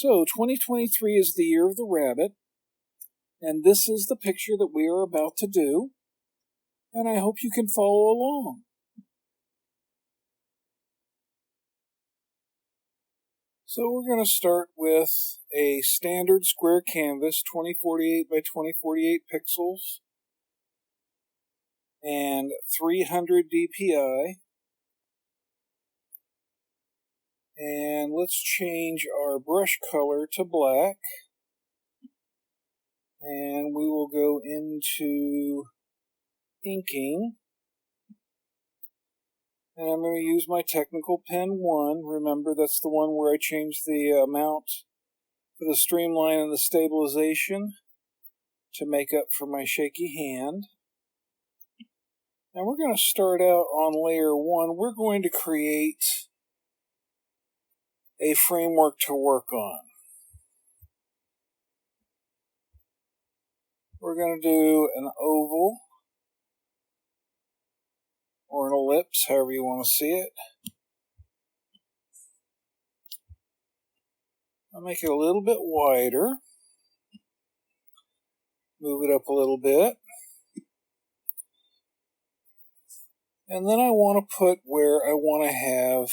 So 2023 is the year of the rabbit, and this is the picture that we are about to do, and I hope you can follow along. So we're going to start with a standard square canvas, 2048 by 2048 pixels, and 300 DPI. And let's change our brush color to black. And we will go into inking. And I'm going to use my technical pen 1. Remember, that's the one where I changed the amount for the streamline and the stabilization to make up for my shaky hand. And we're going to start out on layer 1. We're going to create a framework to work on. We're going to do an oval or an ellipse, however you want to see it. I'll make it a little bit wider. Move it up a little bit. And then I want to put where I want to have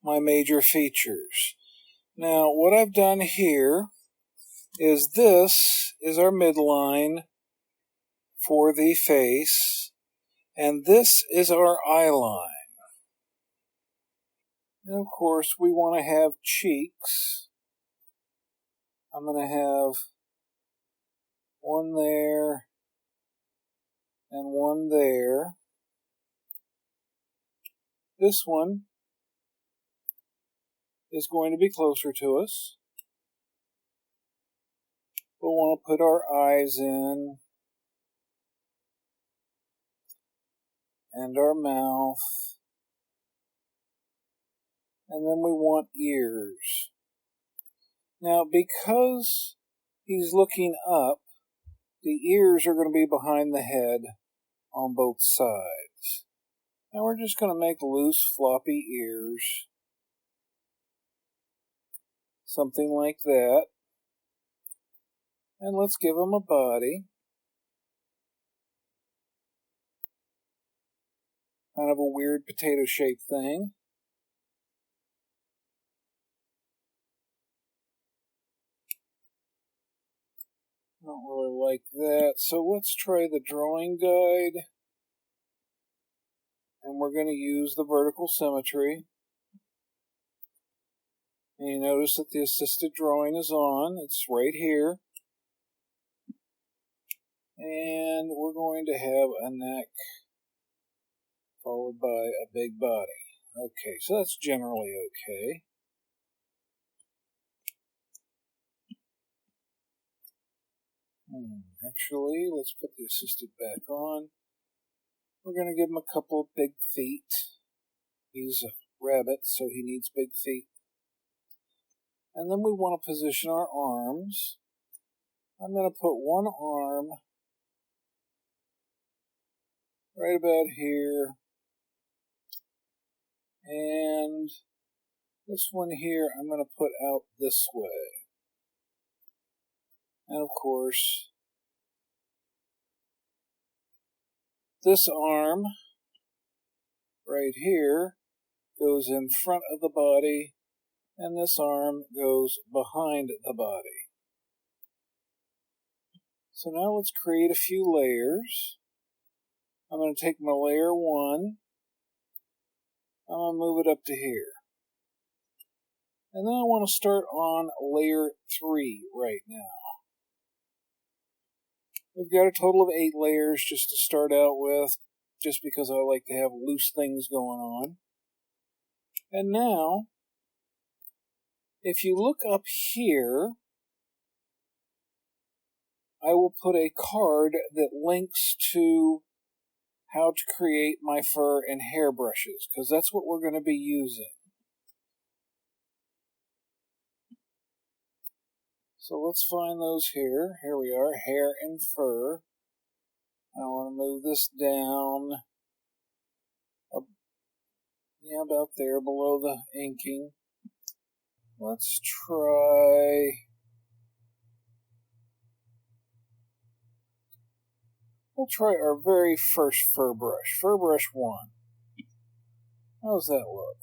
my major features. Now, what I've done here is this is our midline for the face, and this is our eye line. And of course, we want to have cheeks. I'm going to have one there and one there. This one is going to be closer to us. We'll want to put our eyes in and our mouth. And then we want ears. Now, because he's looking up, the ears are going to be behind the head on both sides. Now we're just going to make loose, floppy ears. Something like that. And let's give him a body. Kind of a weird potato-shaped thing. Don't really like that. So let's try the drawing guide. And we're going to use the vertical symmetry. And you notice that the assisted drawing is on. It's right here. And we're going to have a neck followed by a big body. Okay, so that's generally okay. Actually, let's put the assisted back on. We're going to give him a couple of big feet. He's a rabbit, so he needs big feet. And then we want to position our arms. I'm going to put one arm right about here. And this one here I'm going to put out this way. And of course, this arm right here goes in front of the body, and this arm goes behind the body. So now let's create a few layers. I'm going to take my layer 1. I'm going to move it up to here. And then I want to start on layer 3 right now. We've got a total of 8 layers just to start out with, just because I like to have loose things going on. And now, if you look up here, I will put a card that links to how to create my fur and hair brushes, because that's what we're going to be using. So let's find those here. Here we are, hair and fur. I want to move this down about there below the inking. Let's try... We'll try our very first fur brush. Fur brush 1. How's that look?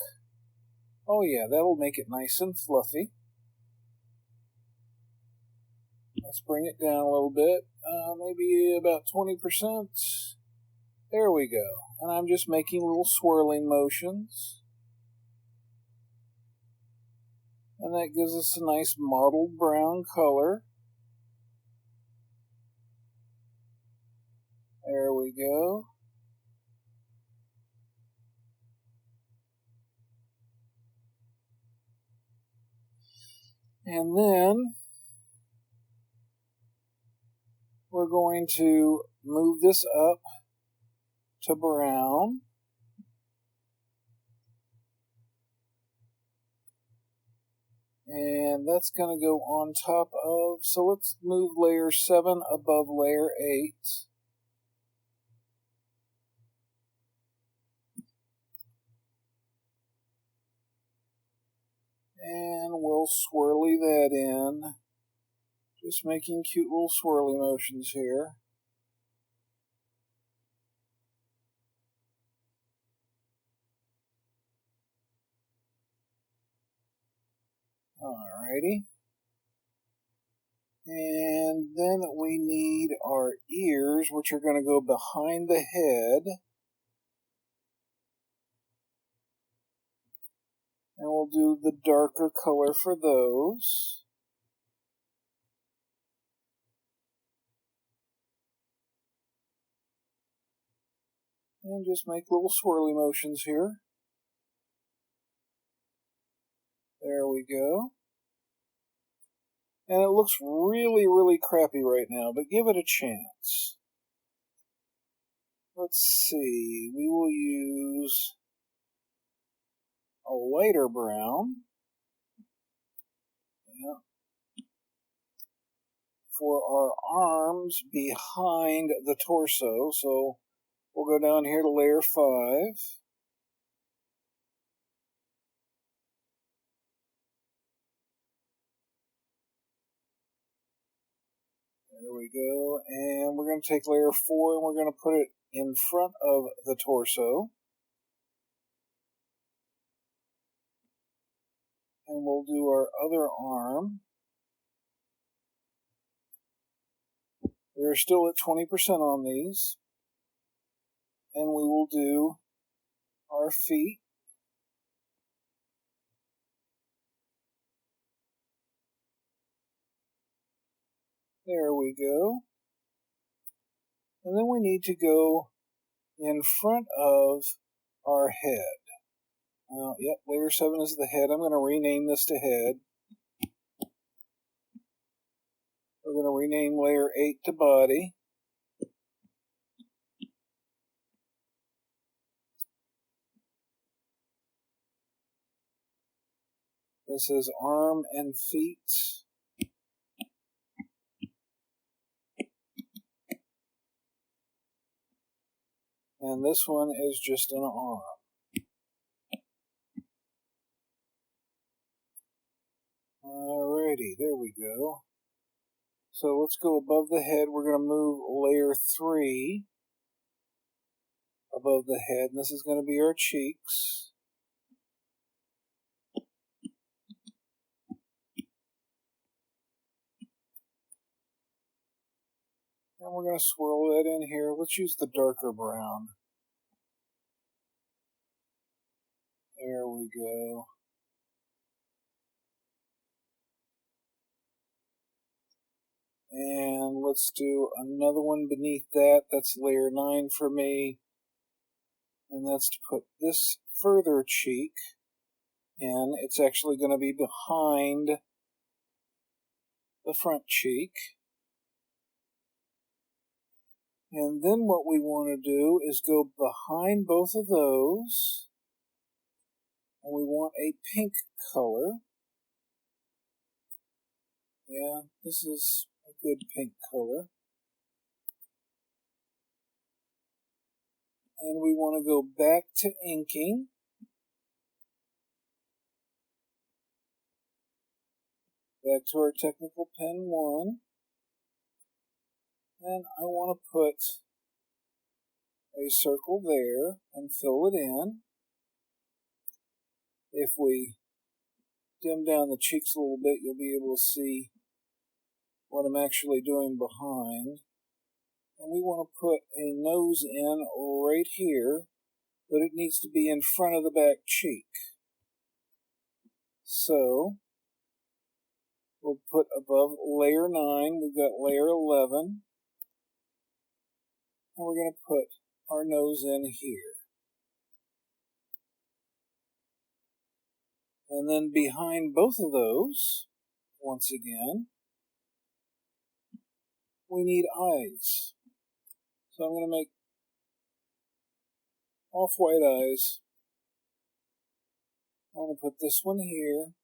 Oh yeah, that'll make it nice and fluffy. Let's bring it down a little bit. Maybe about 20%. There we go. And I'm just making little swirling motions. And that gives us a nice mottled brown color. There we go. And then we're going to move this up to brown. And that's going to go on top of, so let's move layer 7 above layer 8. And we'll swirly that in. Just making cute little swirly motions here. Alrighty. And then we need our ears, which are going to go behind the head. And we'll do the darker color for those. And just make little swirly motions here. There we go. And it looks really, really crappy right now, but give it a chance. Let's see, we will use a lighter brown. Yeah. For our arms behind the torso, so we'll go down here to layer 5. There we go, and we're going to take layer 4 and we're going to put it in front of the torso. And we'll do our other arm. We're still at 20% on these. And we will do our feet. There we go. And then we need to go in front of our head. Yep, layer 7 is the head. I'm going to rename this to head. We're going to rename layer 8 to body. This is arm and feet. And this one is just an arm. Alrighty, there we go. So let's go above the head. We're going to move layer 3 above the head. And this is going to be our cheeks. And we're going to swirl that in here. Let's use the darker brown. There we go. And let's do another one beneath that. That's layer 9 for me. And that's to put this further cheek in. It's actually going to be behind the front cheek. And then what we want to do is go behind both of those. And we want a pink color. Yeah, this is a good pink color. And we want to go back to inking. Back to our technical pen 1. And I want to put a circle there and fill it in. If we dim down the cheeks a little bit, you'll be able to see what I'm actually doing behind. And we want to put a nose in right here, but it needs to be in front of the back cheek. So we'll put above layer 9, we've got layer 11, and we're going to put our nose in here. And then behind both of those, once again, we need eyes. So I'm going to make off-white eyes. I'm going to put this one here,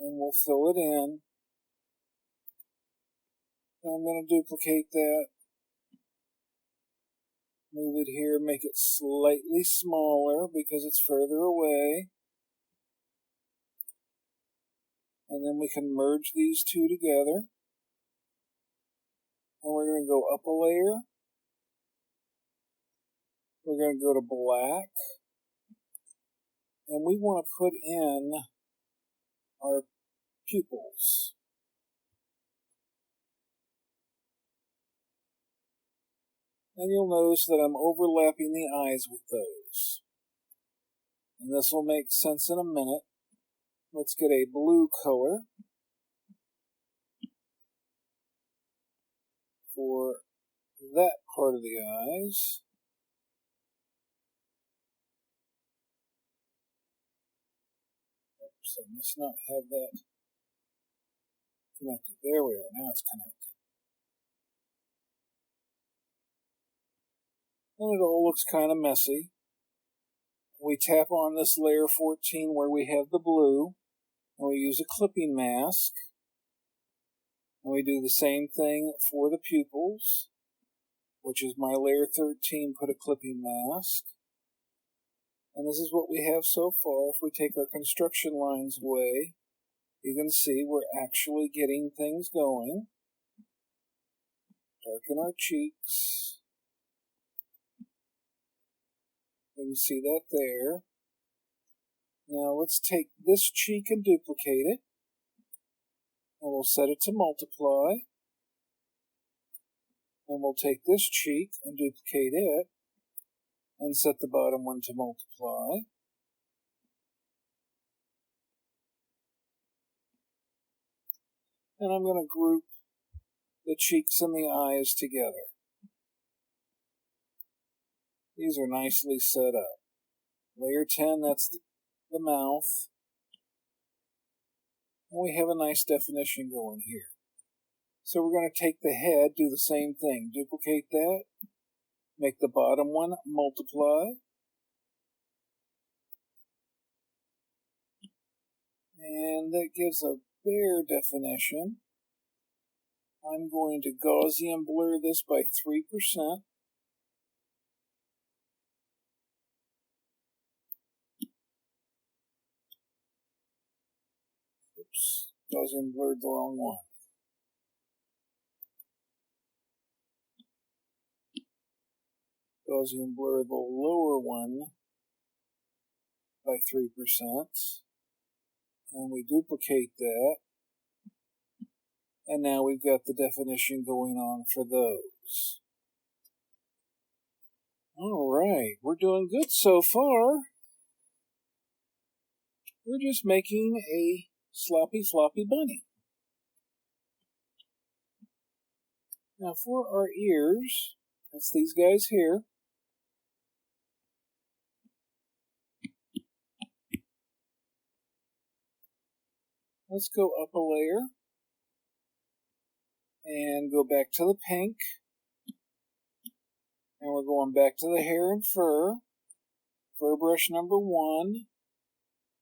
and we'll fill it in. And I'm going to duplicate that, move it here, make it slightly smaller because it's further away. And then we can merge these two together. And we're going to go up a layer. We're going to go to black. And we want to put in our pupils. And you'll notice that I'm overlapping the eyes with those. And this will make sense in a minute. Let's get a blue color for that part of the eyes. Oops, I must not have that connected. There we are. Now it's connected. And it all looks kind of messy. We tap on this layer 14 where we have the blue, and we use a clipping mask. And we do the same thing for the pupils, which is my layer 13, put a clipping mask. And this is what we have so far. If we take our construction lines away, you can see we're actually getting things going. Darken our cheeks. You can see that there. Now let's take this cheek and duplicate it. And we'll set it to multiply. And we'll take this cheek and duplicate it. And set the bottom one to multiply. And I'm going to group the cheeks and the eyes together. These are nicely set up. Layer 10, that's the mouth. And we have a nice definition going here. So we're going to take the head, do the same thing. Duplicate that. Make the bottom one multiply. And that gives a bare definition. I'm going to Gaussian blur this by 3%. Oops, Gaussian blurred the wrong one. Gaussian blur the lower one by 3%. And we duplicate that. And now we've got the definition going on for those. Alright, we're doing good so far. We're just making a sloppy floppy bunny. Now for our ears, that's these guys here. Let's go up a layer and go back to the pink. And we're going back to the hair and fur. Fur brush number 1.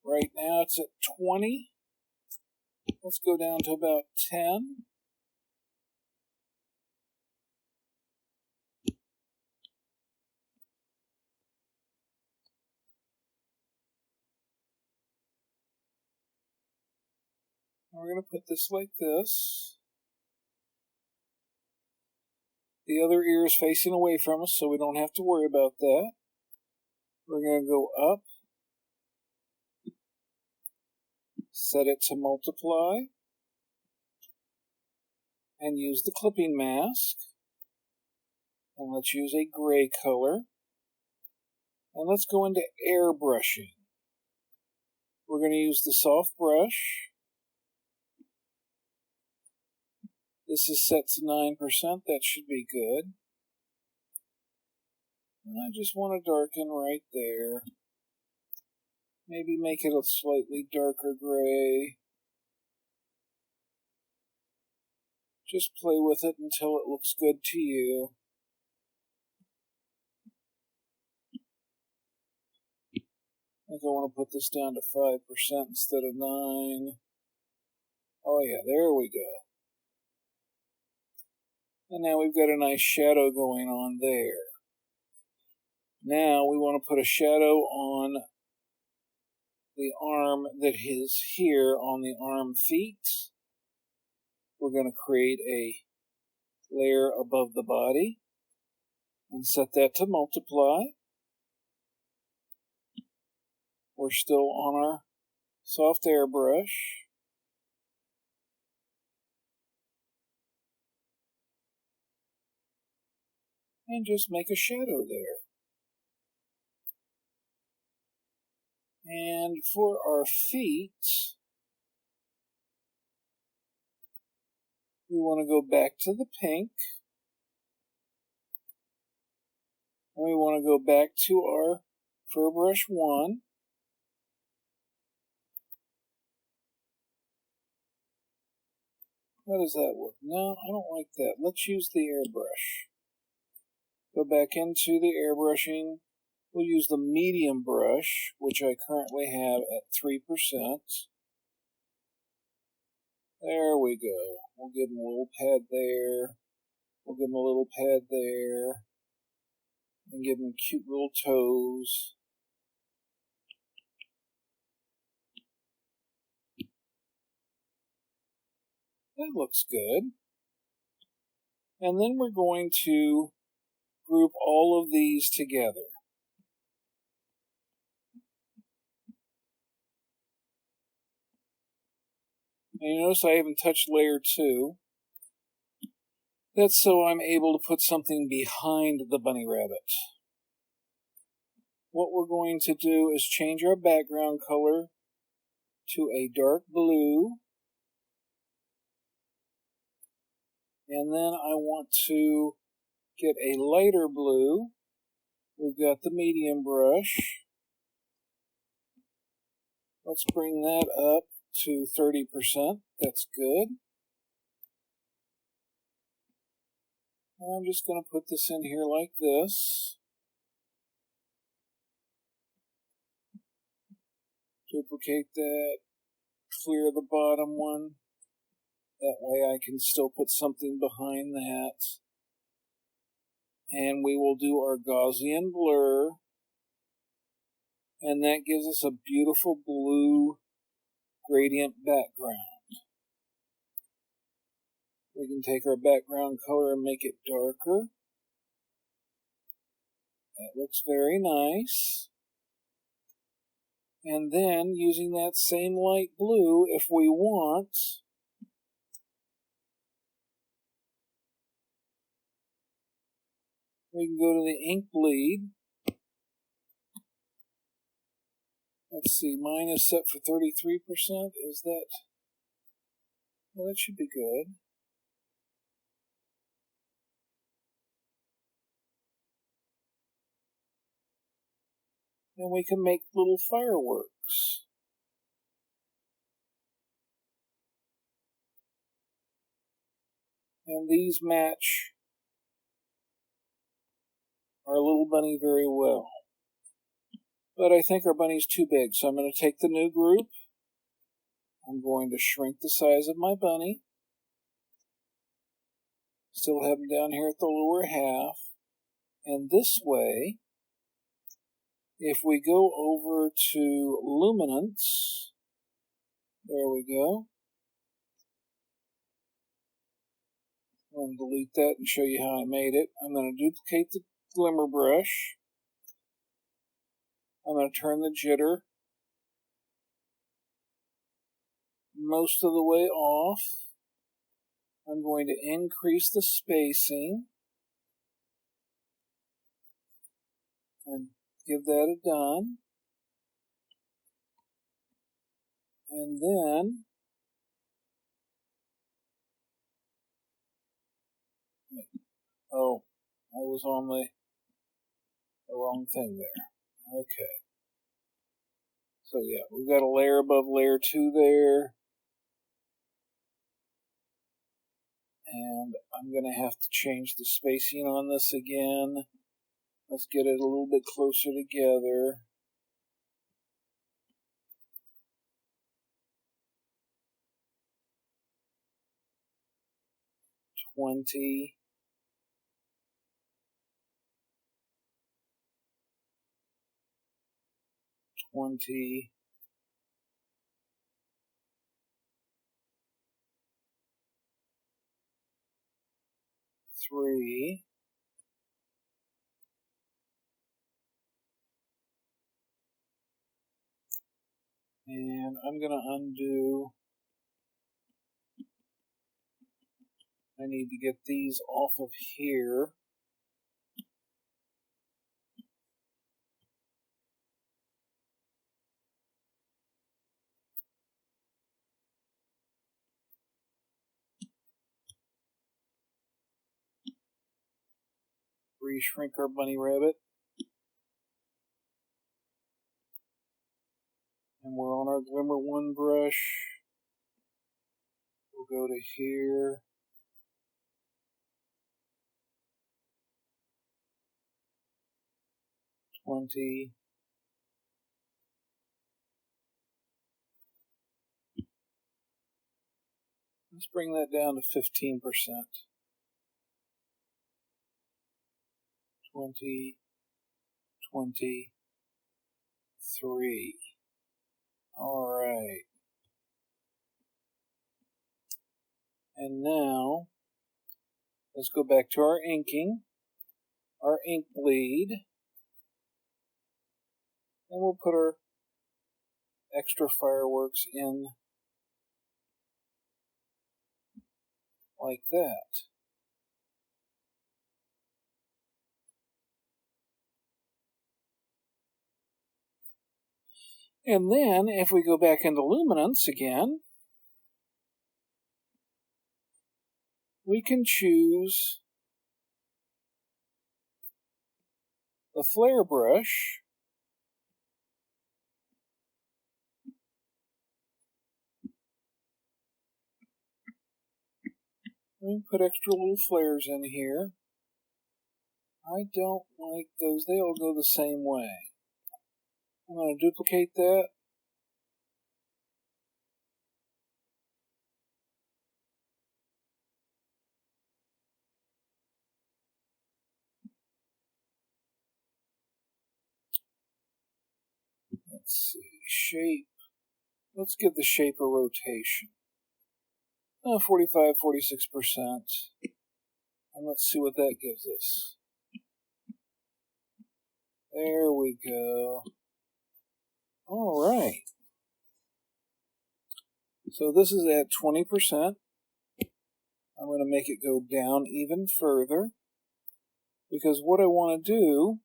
Right now it's at 20. Let's go down to about 10. We're going to put this like this. The other ear is facing away from us, so we don't have to worry about that. We're going to go up, set it to multiply, and use the clipping mask. And let's use a gray color. And let's go into airbrushing. We're going to use the soft brush. This is set to 9%. That should be good. And I just want to darken right there. Maybe make it a slightly darker gray. Just play with it until it looks good to you. I think I want to put this down to 5% instead of 9. Oh yeah, there we go. And now we've got a nice shadow going on there. Now we want to put a shadow on the arm that is here on the arm feet. We're going to create a layer above the body and set that to multiply. We're still on our soft airbrush. And just make a shadow there. And for our feet, we want to go back to the pink. And we want to go back to our fur brush 1. How does that work? No, I don't like that. Let's use the airbrush. Go back into the airbrushing. We'll use the medium brush, which I currently have at 3%. There we go. We'll give him a little pad there. We'll give him a little pad there. And give him cute little toes. That looks good. And then we're going to group all of these together. And you notice I haven't touched layer 2. That's so I'm able to put something behind the bunny rabbit. What we're going to do is change our background color to a dark blue. And then I want to get a lighter blue. We've got the medium brush. Let's bring that up to 30%. That's good. And I'm just going to put this in here like this. Duplicate that. Clear the bottom one. That way I can still put something behind that. And we will do our Gaussian blur. And that gives us a beautiful blue gradient background. We can take our background color and make it darker. That looks very nice. And then, using that same light blue, if we want, we can go to the ink bleed. Let's see, mine is set for 33%. Is that? Well, that should be good. And we can make little fireworks. And these match our little bunny very well. But I think our bunny's too big, so I'm going to take the new group. I'm going to shrink the size of my bunny. Still have him down here at the lower half. And this way, if we go over to luminance, there we go, I'm going to delete that and show you how I made it. I'm going to duplicate the glimmer brush. I'm going to turn the jitter most of the way off. I'm going to increase the spacing and give that a done. And then oh, I was on the wrong thing there. Okay. So yeah, we've got a layer above layer 2 there. And I'm going to have to change the spacing on this again. Let's get it a little bit closer together. $20. $20. $3. And I'm going to undo. I need to get these off of here. Re-shrink our bunny rabbit. And we're on our Glimmer 1 brush. We'll go to here. $20. Let's bring that down to 15%. 20, 23. All right. And now, let's go back to our inking, our ink bleed, and we'll put our extra fireworks in like that. And then, if we go back into luminance again, we can choose the flare brush. We can put extra little flares in here. I don't like those. They all go the same way. I'm going to duplicate that. Let's see, shape. Let's give the shape a rotation. 45, 46%. And let's see what that gives us. There we go. All right. So this is at 20%. I'm going to make it go down even further, because what I want to do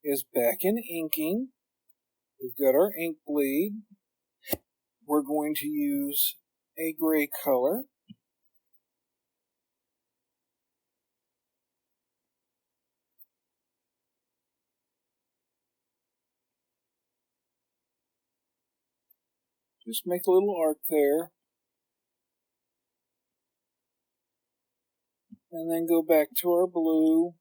is back in inking. We've got our ink bleed. We're going to use a gray color. Just make a little arc there. And then go back to our blue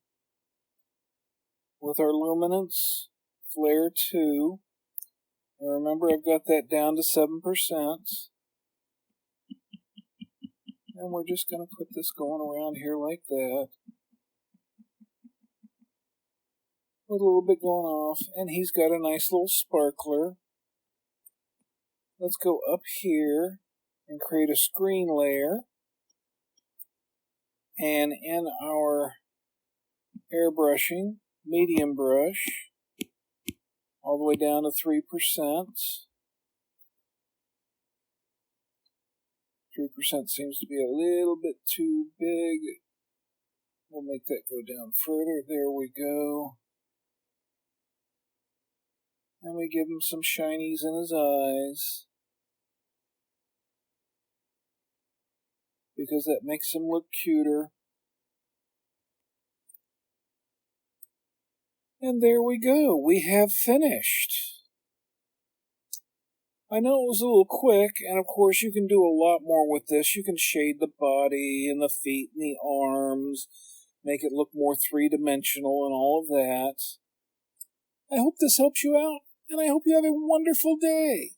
with our luminance, flare 2. And remember, I've got that down to 7%. And we're just going to put this going around here like that. With a little bit going off. And he's got a nice little sparkler. Let's go up here and create a screen layer. And in our airbrushing, medium brush, all the way down to 3%. 3% seems to be a little bit too big. We'll make that go down further. There we go. And we give him some shinies in his eyes, because that makes him look cuter. And there we go. We have finished. I know it was a little quick, and of course you can do a lot more with this. You can shade the body and the feet and the arms, make it look more three-dimensional and all of that. I hope this helps you out, and I hope you have a wonderful day.